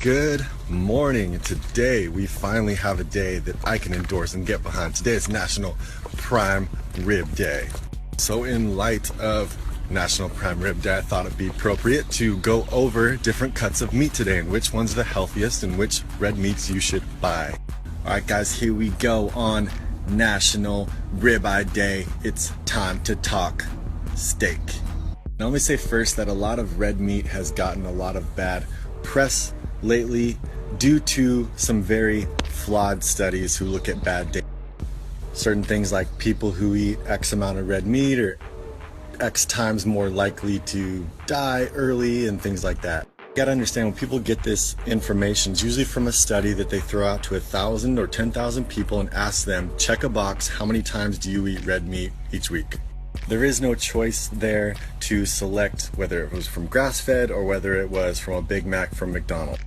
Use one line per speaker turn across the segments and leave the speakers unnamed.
Good morning. Today we finally have a day that I can endorse and get behind. Today is National Prime Rib Day. So in light of National Prime Rib Day, I thought it'd be appropriate to go over different cuts of meat today and which one's the healthiest and which red meats you should buy. Alright guys, here we go on National Ribeye Day. It's time to talk steak. Now let me say first that a lot of red meat has gotten a lot of bad press lately due to some very flawed studies who look at bad data. Certain things like people who eat X amount of red meat are X times more likely to die early and things like that. You gotta understand, when people get this information, it's usually from a study that they throw out to 1,000 or 10,000 people and ask them, check a box, how many times do you eat red meat each week? There is no choice there to select whether it was from grass-fed or whether it was from a Big Mac from McDonald's.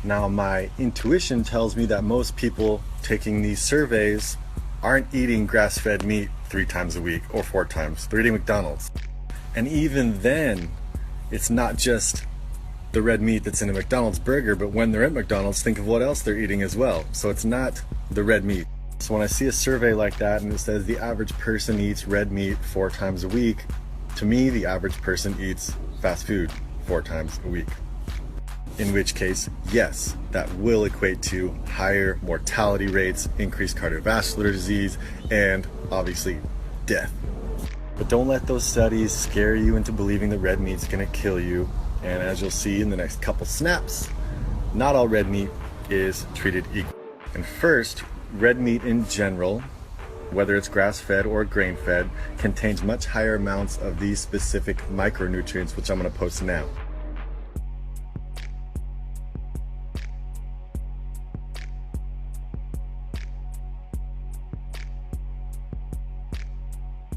Now my intuition tells me that most people taking these surveys aren't eating grass-fed meat 3 times a week or 4 times. They're eating McDonald's. And even then, it's not just the red meat that's in a McDonald's burger, but when they're at McDonald's, think of what else they're eating as well. So it's not the red meat. So when I see a survey like that and it says the average person eats red meat 4 times a week, to me the average person eats fast food 4 times a week. In which case, yes, that will equate to higher mortality rates, increased cardiovascular disease, and obviously death. But don't let those studies scare you into believing that red meat's gonna kill you. And as you'll see in the next couple snaps, not all red meat is treated equal. And first, red meat in general, whether it's grass-fed or grain-fed, contains much higher amounts of these specific micronutrients, which I'm gonna post now.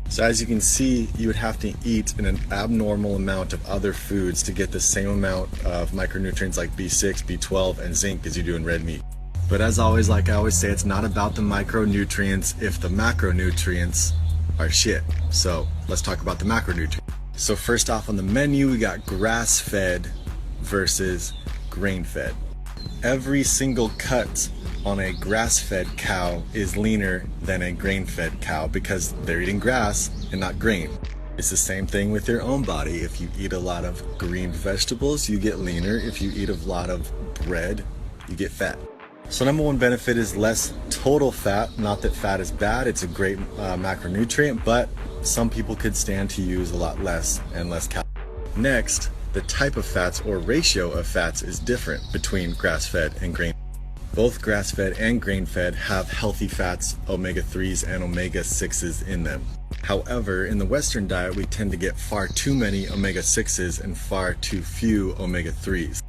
So as you can see, you would have to eat an abnormal amount of other foods to get the same amount of micronutrients like B6, B12, and zinc as you do in red meat. But as always, like I always say, it's not about the micronutrients if the macronutrients are shit. So let's talk about the macronutrients. So first off on the menu, we got grass-fed versus grain-fed. Every single cut on a grass-fed cow is leaner than a grain-fed cow because they're eating grass and not grain. It's the same thing with your own body. If you eat a lot of green vegetables, you get leaner. If you eat a lot of bread, you get fat. So number one benefit is less total fat. Not that fat is bad, it's a great macronutrient, but some people could stand to use a lot less and less calories. Next, the type of fats or ratio of fats is different between grass-fed and grain. Both grass-fed and grain-fed have healthy fats, omega-3s and omega-6s in them. However, in the Western diet, we tend to get far too many omega-6s and far too few omega-3s.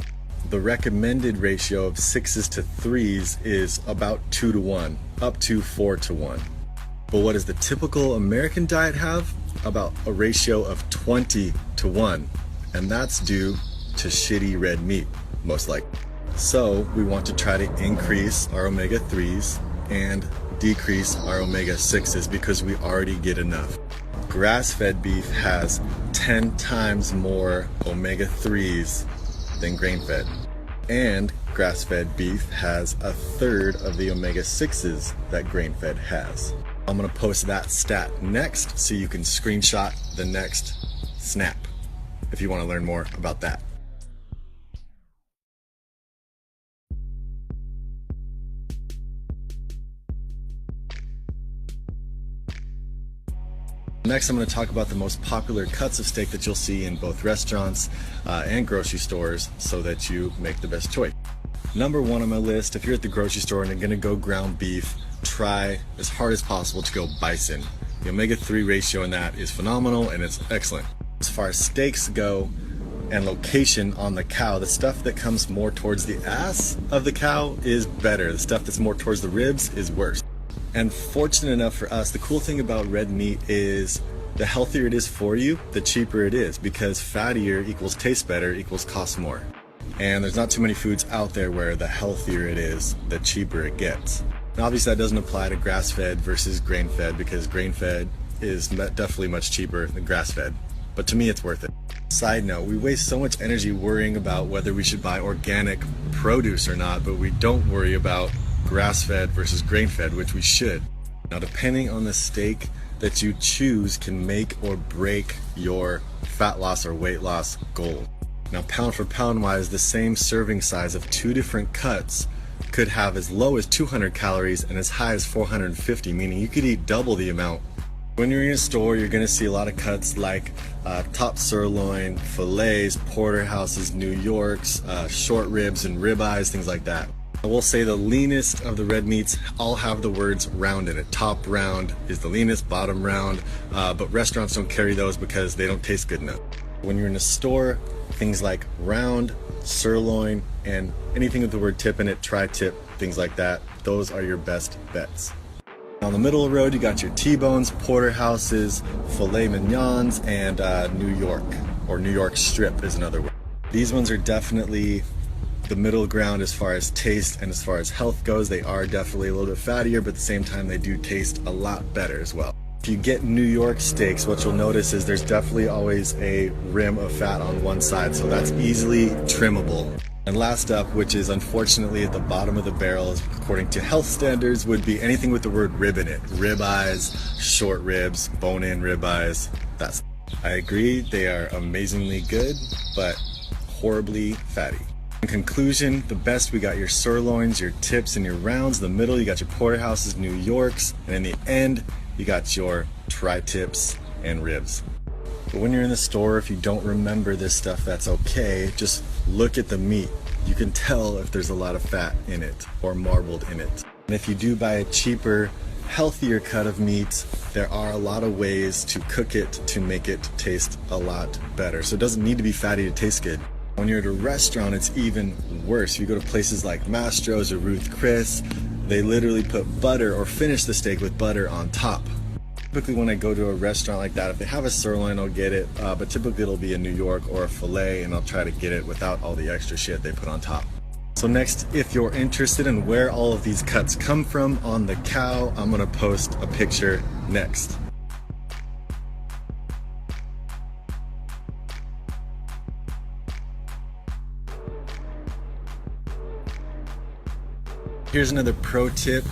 The recommended ratio of 6s to 3s is about 2 to 1, up to 4 to 1. But what does the typical American diet have? About a ratio of 20 to 1. And that's due to shitty red meat, most likely. So we want to try to increase our omega-3s and decrease our omega-6s because we already get enough. Grass-fed beef has 10 times more omega-3s than grain-fed. And grass-fed beef has 1/3 of the omega-6s that grain-fed has. I'm gonna post that stat next so you can screenshot the next snap if you wanna learn more about that. Next, I'm going to talk about the most popular cuts of steak that you'll see in both restaurants and grocery stores so that you make the best choice. Number one on my list, if you're at the grocery store and you're going to go ground beef, try as hard as possible to go bison. The omega-3 ratio in that is phenomenal and it's excellent. As far as steaks go and location on the cow, the stuff that comes more towards the ass of the cow is better. The stuff that's more towards the ribs is worse. And fortunate enough for us, the cool thing about red meat is the healthier it is for you, the cheaper it is, because fattier equals taste better equals cost more. And there's not too many foods out there where the healthier it is, the cheaper it gets. And obviously that doesn't apply to grass-fed versus grain-fed because grain-fed is definitely much cheaper than grass-fed. but to me it's worth it. Side note, we waste so much energy worrying about whether we should buy organic produce or not, but we don't worry about grass-fed versus grain-fed, which we should. Now, depending on the steak that you choose can make or break your fat loss or weight loss goal. Now, pound for pound wise, the same serving size of two different cuts could have as low as 200 calories and as high as 450, meaning you could eat double the amount. When you're in a store, you're going to see a lot of cuts like top sirloin, fillets, porterhouses, New Yorks, short ribs and ribeyes, things like that. I will say the leanest of the red meats all have the words round in it. Top round is the leanest, bottom round, but restaurants don't carry those because they don't taste good enough. When you're in a store, things like round, sirloin, and anything with the word tip in it, tri-tip, things like that, those are your best bets. On the middle of the road, you got your T-bones, porterhouses, filet mignons, and New York, or New York strip is another word. These ones are definitely the middle ground as far as taste and as far as health goes. They are definitely a little bit fattier, but at the same time they do taste a lot better as well. If you get New York steaks, what you'll notice is there's definitely always a rim of fat on one side, so that's easily trimmable. And last up, which is unfortunately at the bottom of the barrel according to health standards, would be anything with the word rib in it. Ribeyes, short ribs, bone-in ribeyes. I agree, they are amazingly good, but horribly fatty. In conclusion, the best, we got your sirloins, your tips, and your rounds. In the middle, you got your porterhouses, New Yorks, and in the end, you got your tri-tips and ribs. But when you're in the store, if you don't remember this stuff, that's okay. Just look at the meat. You can tell if there's a lot of fat in it or marbled in it. And if you do buy a cheaper, healthier cut of meat, there are a lot of ways to cook it to make it taste a lot better. So it doesn't need to be fatty to taste good. When you're at a restaurant, it's even worse. If you go to places like Mastro's or Ruth Chris, they literally put butter or finish the steak with butter on top. Typically when I go to a restaurant like that, if they have a sirloin, I'll get it, but typically it'll be a New York or a filet, and I'll try to get it without all the extra shit they put on top. So next, if you're interested in where all of these cuts come from on the cow, I'm gonna post a picture next. Here's another pro tip.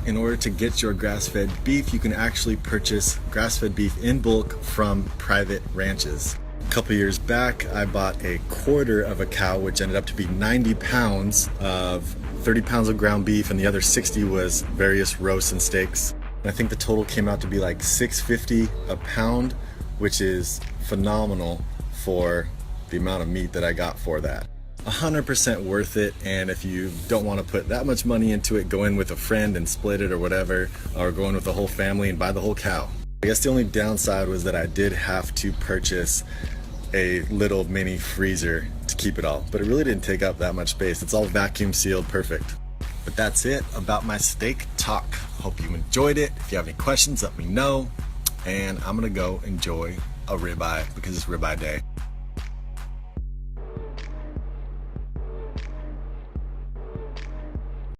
In order to get your grass-fed beef, you can actually purchase grass-fed beef in bulk from private ranches. A couple years back, I bought a quarter of a cow, which ended up to be 90 pounds of 30 pounds of ground beef, and the other 60 was various roasts and steaks. And I think the total came out to be like $6.50 a pound, which is phenomenal for the amount of meat that I got for that. 100% worth it, and if you don't want to put that much money into it, go in with a friend and split it or whatever, or go in with the whole family and buy the whole cow. I guess the only downside was that I did have to purchase a little mini freezer to keep it all, but it really didn't take up that much space. It's all vacuum sealed perfect. But that's it about my steak talk. Hope you enjoyed it. If you have any questions, let me know, and I'm gonna go enjoy a ribeye because it's ribeye day.